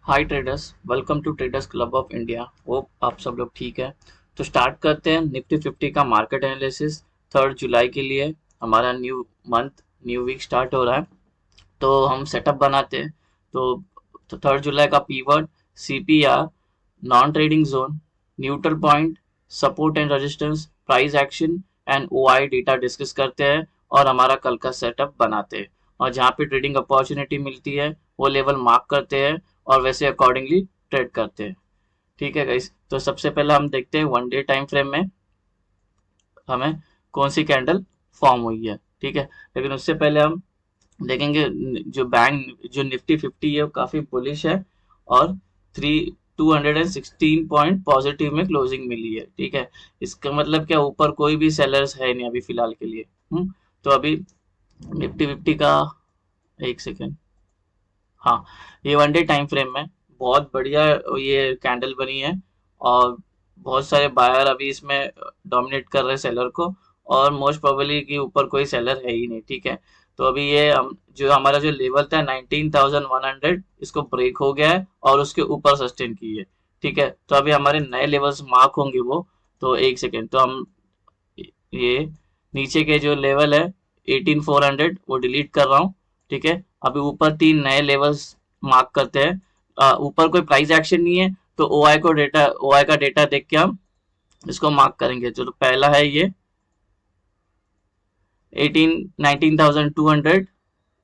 Hi traders, welcome to traders club of India. Hope आप सब लोग ठीक है। तो स्टार्ट करते हैं निफ्टी 50 का मार्केट एनालिसिस 3 जुलाई के लिए। हमारा new month, new week start हो रहा है। तो हम सेटअप बनाते हैं। तो 3 जुलाई का पीवर्ड CPR, non trading zone, neutral point, support and resistance, price action and OI data discuss करते हैं और हमारा कल का सेटअप बनाते हैं। और जहाँ पे ट्रेडिंग अपॉर्चुनिटी मिलती है वो लेवल मार्क करते हैं और वैसे अकॉर्डिंगली ट्रेड करते हैं। ठीक है गाइस, तो सबसे पहले हम देखते हैं 1 डे टाइम फ्रेम में हमें कौन सी कैंडल फॉर्म हुई है। ठीक है, लेकिन उससे पहले हम देखेंगे जो निफ्टी 50 है वो काफी बुलिश है और 216 पॉइंट पॉजिटिव में क्लोजिंग मिली है। ठीक है, इसका मतलब क्या, ऊपर कोई भी सेलर्स है नहीं अभी फिलहाल के लिए। तो अभी निफ्टी 50 का, एक सेकेंड, हाँ, ये 1 डे टाइम फ्रेम में बहुत बढ़िया ये कैंडल बनी है और बहुत सारे बायर अभी इसमें डोमिनेट कर रहे हैं सेलर को। और मोस्ट प्रोबेबली कि ऊपर कोई सेलर है ही नहीं। ठीक है, तो अभी ये जो हमारा जो लेवल था 19,100, इसको ब्रेक हो गया है और उसके ऊपर सस्टेन की है। ठीक है, तो अभी हमारे नए लेवल्स मार्क होंगे वो। तो एक सेकेंड, तो हम ये नीचे के जो लेवल है 18,400 वो डिलीट कर रहा हूँ। ठीक है, अभी ऊपर 3 नए लेवल्स मार्क करते हैं। ऊपर कोई प्राइस एक्शन नहीं है तो OI का डेटा देख के हम इसको मार्क करेंगे। तो पहला है ये 19,200,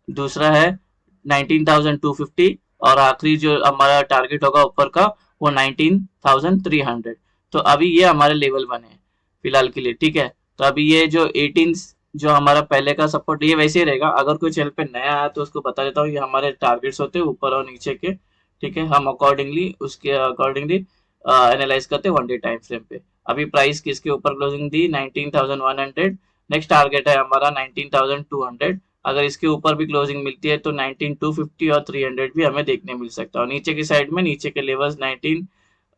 दूसरा है 19,250 और आखिरी जो हमारा टारगेट होगा ऊपर का वो 19,300। तो अभी ये हमारे लेवल बने हैं फिलहाल के लिए। ठीक है, तो अभी ये जो 18 जो हमारा पहले का सपोर्ट ये वैसे ही रहेगा। अगर कोई चैनल पे नया आया तो उसको बता देता हूँ, ये हमारे टारगेट्स होते हैं ऊपर और नीचे के। ठीक है, हम अकॉर्डिंगली एनालाइज करते हैं 1 डे टाइम फ्रेम पे। अभी प्राइस किसके ऊपर क्लोजिंग दी, 19,100। नेक्स्ट टारगेट है हमारा 19,200। अगर इसके ऊपर भी क्लोजिंग मिलती है तो 19,250 और 300 भी हमें देखने मिल सकता है। और नीचे की साइड में नीचे के लेवल्स 1950,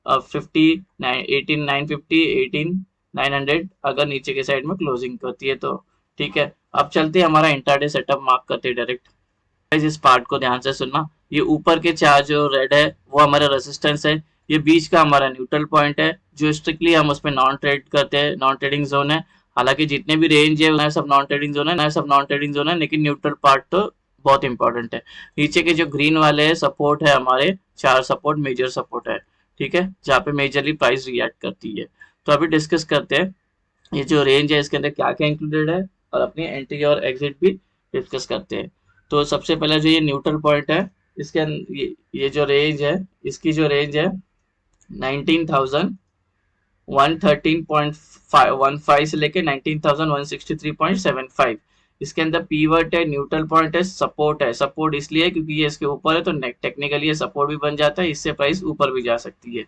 18,950, 18,900 अगर नीचे के साइड में क्लोजिंग करती है तो। ठीक है, अब चलते हैं हमारा इंट्राडे सेटअप मार्क करते हैं डायरेक्ट। इस पार्ट को ध्यान से सुनना। ये ऊपर के चार जो रेड है वो हमारा रेजिस्टेंस है। ये बीच का हमारा न्यूट्रल पॉइंट है जो स्ट्रिक्टली हम उसमें नॉन ट्रेड करते हैं, नॉन ट्रेडिंग जोन है। हालांकि जितने भी रेंज है ना सब नॉन ट्रेडिंग जोन है, लेकिन न्यूट्रल पार्ट तो बहुत इंपॉर्टेंट है। नीचे के जो ग्रीन वाले है सपोर्ट है, हमारे चार सपोर्ट मेजर सपोर्ट है। ठीक है, जहाँ पे मेजरली प्राइस रिएक्ट करती है। तो अभी डिस्कस करते हैं ये जो रेंज है इसके अंदर क्या क्या इंक्लूडेड है और अपनी एंट्री और एग्जिट भी डिस्कस करते हैं। तो सबसे पहले जो ये न्यूट्रल पॉइंट है, ये जो रेंज है, इसकी जो रेंज है 19,113.15 से लेके 19,163.75। इसके अंदर पीवर्ट है, न्यूट्रल पॉइंट है, सपोर्ट है। सपोर्ट इसलिए क्योंकि ये इसके ऊपर है तो टेक्निकली ये सपोर्ट भी बन जाता है, इससे प्राइस ऊपर भी जा सकती है।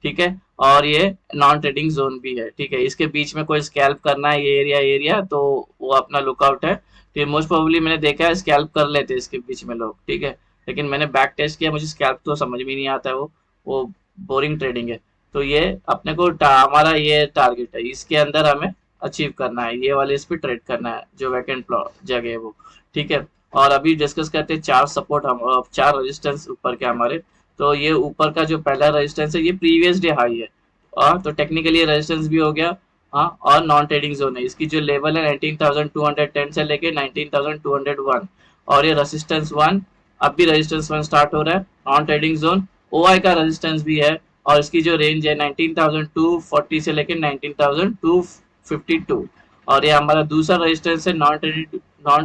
ठीक है, और ये नॉन ट्रेडिंग जोन भी है। ठीक है, इसके बीच में कोई स्कैल्प करना है ये एरिया तो वो अपना लुकआउट है। तो ये मोस्ट प्रोबेबली मैंने देखा है स्कैल्प कर लेते हैं इसके बीच में लोग। ठीक है, लेकिन मैंने बैक टेस्ट किया, मुझे स्कैल्प तो समझ में नहीं आता है, वो बोरिंग ट्रेडिंग है। तो ये अपने को हमारा ये टारगेट है, इसके अंदर हमें अचीव करना है, ये वाले इस पे ट्रेड करना है जो वैकेंट जगह है वो। ठीक है, और अभी डिस्कस करते हैं चार सपोर्ट, हम चार रेजिस्टेंस ऊपर के हमारे। तो ये ऊपर का जो पहला रेजिस्टेंस है ये प्रीवियस डे हाई है, और तो टेक्निकली रेजिस्टेंस भी हो गया। हाँ, और नॉन ट्रेडिंग जोन है, इसकी जो लेवल है 19,210 से लेके 19,201। और ये रेजिस्टेंस वन, अब भी रेजिस्टेंस वन स्टार्ट हो रहा है, नॉन ट्रेडिंग जोन। OI का रेजिस्टेंस भी है और इसकी जो रेंज है 19,240 से लेकर 19,252। और ये हमारा दूसरा रेजिस्टेंस है नॉन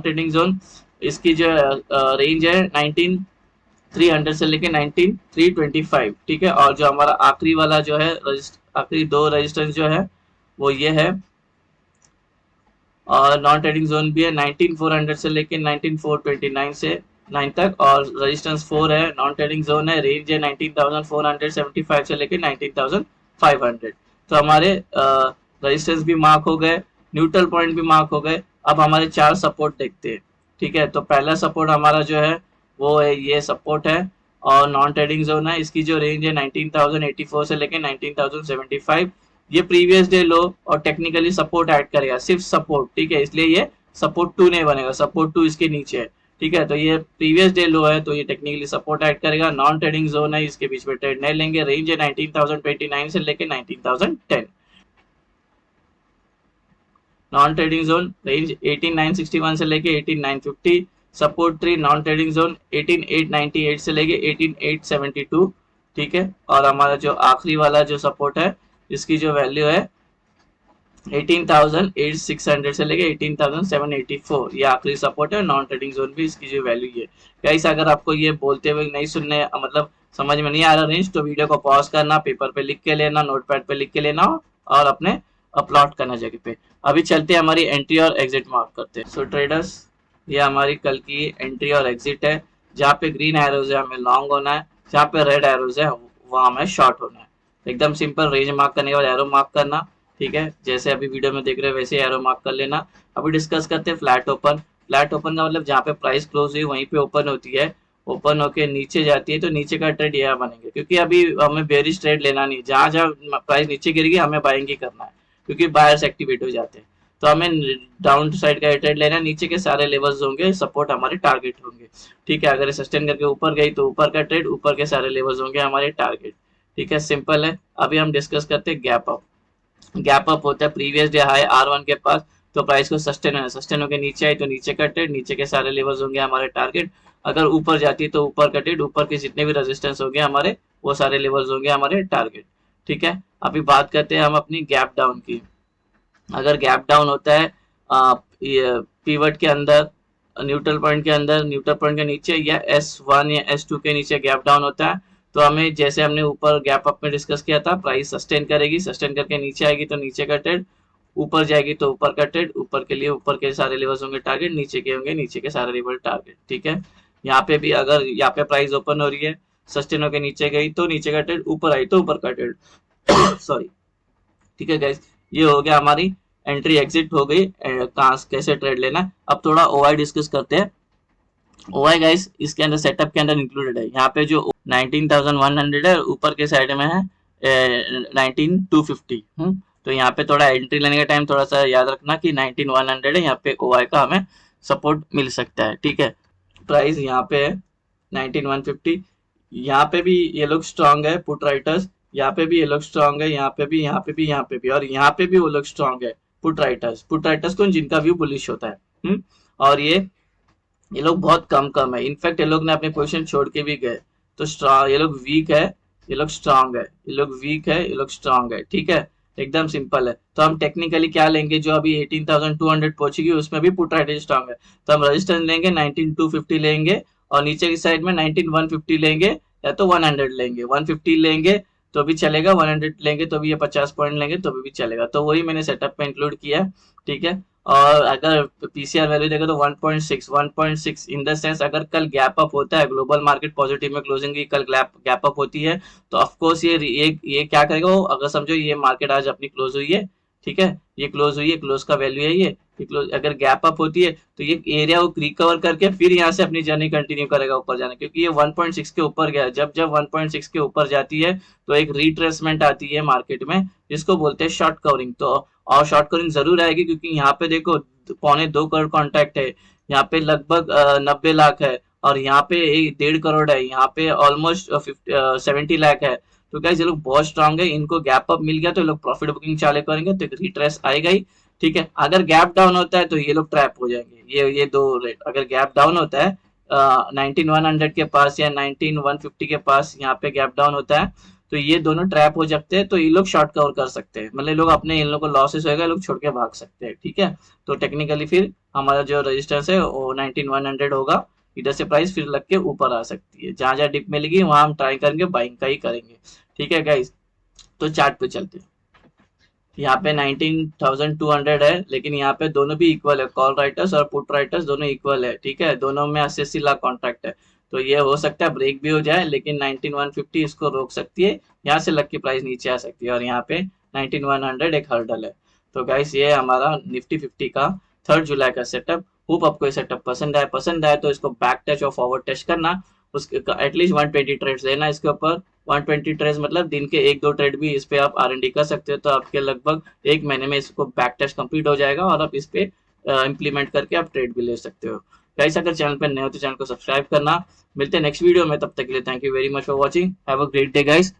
ट्रेडिंग जोन। इसकी जो रेंज है 19,300 से लेकर 19,325। ठीक है, और जो हमारा आखिरी वाला जो है आखिरी दो रेजिस्टेंस जो है वो ये है, और नॉन ट्रेडिंग जोन भी है 19,400 से लेकर 19,429 से 9 तक। और रेजिस्टेंस 4 है, नॉन ट्रेडिंग जोन है, रेंज है 19,475 से लेकर 19,500। तो हमारे रेजिस्टेंस भी मार्क हो गए, न्यूट्रल पॉइंट भी मार्क हो गए। अब हमारे चार सपोर्ट देखते हैं। ठीक है, तो पहला सपोर्ट हमारा जो है वो है ये सपोर्ट है और नॉन ट्रेडिंग जोन है। इसकी जो रेंज है 19,084 से लेकर 19,075। ये प्रीवियस डे लो और टेक्निकली सपोर्ट ऐड करेगा, सिर्फ सपोर्ट। ठीक है, इसलिए ये सपोर्ट 2 नहीं बनेगा, सपोर्ट 2 इसके नीचे है। ठीक है। तो ये प्रीवियस डे लो है, तो ये टेक्निकली सपोर्ट ऐड करेगा। नॉन ट्रेडिंग जोन है, इसके बीच में ट्रेड नहीं लेंगे। रेंज है 19,029 से लेके 19,010। नॉन ट्रेडिंग जोन रेंज 18,961 से लेके 18,950। सपोर्ट 3 नॉन ट्रेडिंग जोन 18,898 से लेके 18,872। ठीक है। और हमारा जो आखिरी वाला जो सपोर्ट है, इसकी जो वैल्यू है 18,600 से लेके 18,784, ये आखिरी सपोर्ट है। नॉन ट्रेडिंग जोन भी इसकी जो वैल्यू है। गाइस अगर आपको ये बोलते हुए नहीं सुनने, मतलब समझ में नहीं आ रहा रेंज, तो वीडियो को पॉज करना, पेपर पे लिख के लेना, नोटपैड पे लिख के लेना और अपने अपलोड करना जगह पे। अभी चलते हैं हमारी एंट्री और एग्जिट मार्क करते हैं। सो ट्रेडर्स, ये हमारी कल की एंट्री और एग्जिट है। जहाँ पे ग्रीन एरोज है हमें लॉन्ग होना है, जहाँ पे रेड एरोज है वहाँ हमें शॉर्ट होना है। एकदम सिंपल, रेंज मार्क करने के बाद एरो मार्क करना। ठीक है, जैसे अभी वीडियो में देख रहे हैं वैसे एरो मार्क कर लेना। अभी डिस्कस करते हैं फ्लैट ओपन। फ्लैट ओपन का मतलब जहाँ पे प्राइस क्लोज हुई वहीं पे ओपन होती है। ओपन होके नीचे जाती है तो नीचे का ट्रेड यह बनेंगे, क्योंकि अभी हमें बेरिश ट्रेड लेना नहीं। जहाँ जहाँ प्राइस नीचे गिरेगी हमें बाइंग ही करना है, क्योंकि बायर्स एक्टिवेट हो जाते हैं। तो हमें डाउन साइड का ट्रेड लेना है। नीचे के सारे लेवल्स होंगे सपोर्ट, हमारे टारगेट होंगे। ठीक है, अगर सस्टेन करके ऊपर गई तो ऊपर का ट्रेड, ऊपर के सारे लेवल्स होंगे हमारे टारगेट। ठीक है, सिंपल है। अभी हम डिस्कस करते हैं गैप अप। गैप अप होता है प्रीवियस डे हाई R1 के पास, तो प्राइस को सस्टेन है, सस्टेन होकर नीचे आई तो नीचे का ट्रेड, नीचे के सारे लेवल्स होंगे हमारे टारगेट। अगर ऊपर जाती है तो ऊपर का ट्रेड, ऊपर के जितने भी रेजिस्टेंस होंगे हमारे, वो सारे लेवल्स होंगे हमारे टारगेट। ठीक है, अभी बात करते हैं हम अपनी गैप डाउन की। अगर गैप डाउन होता है पीवट के अंदर, न्यूट्रल पॉइंट के अंदर, न्यूट्रल पॉइंट के नीचे, या S1 या S2 के नीचे गैप डाउन होता है, तो हमें जैसे हमने ऊपर गैप अप में डिस्कस किया था, प्राइस सस्टेन करेगी, सस्टेन करके नीचे आएगी तो नीचे का ट्रेड, ऊपर जाएगी तो ऊपर का ट्रेड, ऊपर के लिए ऊपर के सारे लेवल्स होंगे टारगेट, नीचे के होंगे नीचे के सारे लेवल टारगेट। ठीक है, यहाँ पे भी अगर यहाँ पे प्राइस ओपन हो रही है, सस्टेन होकर नीचे गई तो नीचे का ट्रेड, ऊपर आई तो ऊपर का ट्रेड। सॉरी। ठीक है गाइस, ये हो गया हमारी एंट्री एग्जिट हो गई, कहाँ कैसे ट्रेड लेना है। अब थोड़ा ओआई डिस्कस करते हैं। ओआई गाइस इसके अंदर सेटअप के अंदर इंक्लूडेड है। यहाँ पे जो 19,100 है, ऊपर के साइड में है 19,250। तो यहाँ पे थोड़ा एंट्री लेने का टाइम थोड़ा सा याद रखना कि 19,100 है, यहाँ पे ओआई का हमें सपोर्ट मिल सकता है। ठीक है, प्राइस यहाँ पे है 19,150। यहाँ पे भी ये लोग स्ट्रांग है पुट राइटर्स, यहाँ पे भी ये लोग स्ट्रांग है, यहाँ पे भी, यहाँ पे भी, यहाँ पे भी, और यहाँ पे भी वो लोग स्ट्रांग है पुट राइटर्स। पुट राइटर्स कौन, जिनका व्यू बुलिश होता है। और ये लोग बहुत कम कम है। इनफैक्ट ये लोग ने अपने पोजीशन छोड़ के भी गए। तो स्ट्रांग, ये लोग वीक है, ये लोग स्ट्रांग है, ये लोग वीक है, ये लोग स्ट्रांग है। ठीक है, एकदम सिंपल है। तो हम टेक्निकली क्या लेंगे, जो अभी 18,200 पहुंचेगी उसमें भी पुट राइटर स्ट्रांग है, तो हम रेजिस्टेंस लेंगे 19,250 लेंगे, और नीचे की साइड में 19,150 लेंगे, या तो 100 लेंगे। 150 लेंगे तो भी चलेगा, 100 लेंगे तो भी, ये 50 पॉइंट लेंगे तो भी चलेगा। तो वही मैंने सेटअप में इंक्लूड किया। ठीक है, और अगर पीसीआर वैल्यू देखो तो 1.6 इन द सेंस, अगर कल गैप अप होता है, ग्लोबल मार्केट पॉजिटिव में क्लोजिंग की कल गैप अप होती है, तो ऑफ कोर्स ये क्या करेगा वो, अगर समझो ये मार्केट आज अपनी क्लोज हुई है, ठीक है, ये क्लोज हुई है, क्लोज का वैल्यू है ये क्लोज, अगर गैप अप होती है तो ये एरिया को रिकवर करके फिर यहाँ से अपनी जर्नी कंटिन्यू करेगा ऊपर जाने, क्योंकि ये 1.6 के ऊपर गया। जब जब 1.6 के ऊपर जाती है तो एक रिट्रेसमेंट आती है मार्केट में, जिसको बोलते हैं शॉर्ट कवरिंग। तो और शॉर्ट कवरिंग जरूर आएगी, क्योंकि यहाँ पे देखो 2.25 करोड़ कॉन्ट्रैक्ट है, यहाँ पे लगभग 90 लाख है, और यहाँ पे 1.5 करोड़ है, यहाँ पे ऑलमोस्ट 70 लाख है। तो गाइस ये लोग बहुत स्ट्रांग है, इनको गैप अप मिल गया तो ये लोग प्रॉफिट बुकिंग चालू करेंगे, तो एक रिट्रेस आएगा ही। ठीक है, अगर गैप डाउन होता है तो ये लोग ट्रैप हो जाएंगे। ये दो रेट, अगर गैप डाउन होता है 19,100 के पास या 19,150 के पास, यहाँ पे गैप डाउन होता है, तो ये दोनों ट्रैप हो सकते हैं। तो ये लोग शॉर्ट कवर कर सकते हैं, मतलब लोग अपने, इन लोगों को लॉसेस होगा, लोग छोड़ के भाग सकते हैं। ठीक है, तो टेक्निकली फिर हमारा जो रजिस्टेंस है वो 19,100 होगा। इधर से प्राइस फिर लग के ऊपर आ सकती है, जहां जहां डिप मिलेगी वहां हम ट्राई करेंगे बाइंग का ही करेंगे। ठीक है गाइस, तो चार्ट पे चलते हैं। यहाँ पे 19,200 है, लेकिन यहाँ पे दोनों भी इक्वल है, कॉल राइटर्स और पुट राइटर्स दोनों इक्वल है। ठीक है, दोनों में 80 लाख कॉन्ट्रैक्ट है, तो ये हो सकता है ब्रेक भी हो जाए, लेकिन 19,150 इसको रोक सकती है, यहाँ से लग की प्राइस नीचे आ सकती है, और यहाँ पे 19,100 एक हर्डल है। तो गाइस ये हमारा निफ्टी 50 का 3 जुलाई का सेटअप। होप आपको ये सेटअप पसंद आए तो इसको बैक टच और फॉरवर्ड टच करना, उसके एटलीस्ट 120 ट्रेड्स लेना इसके ऊपर। 120 ट्रेड्स मतलब दिन के 1-2 ट्रेड भी इस पे आप R&D कर सकते हो, तो आपके लगभग 1 महीने में इसको बैक टेस्ट कंप्लीट हो जाएगा, और आप इस पे इम्प्लीमेंट करके आप ट्रेड भी ले सकते हो। गाइस अगर चैनल पर नए हो तो चैनल को सब्सक्राइब करना। मिलते हैं नेक्स्ट वीडियो में, तब तक के लिए thank you very much for watching. Have a great day guys.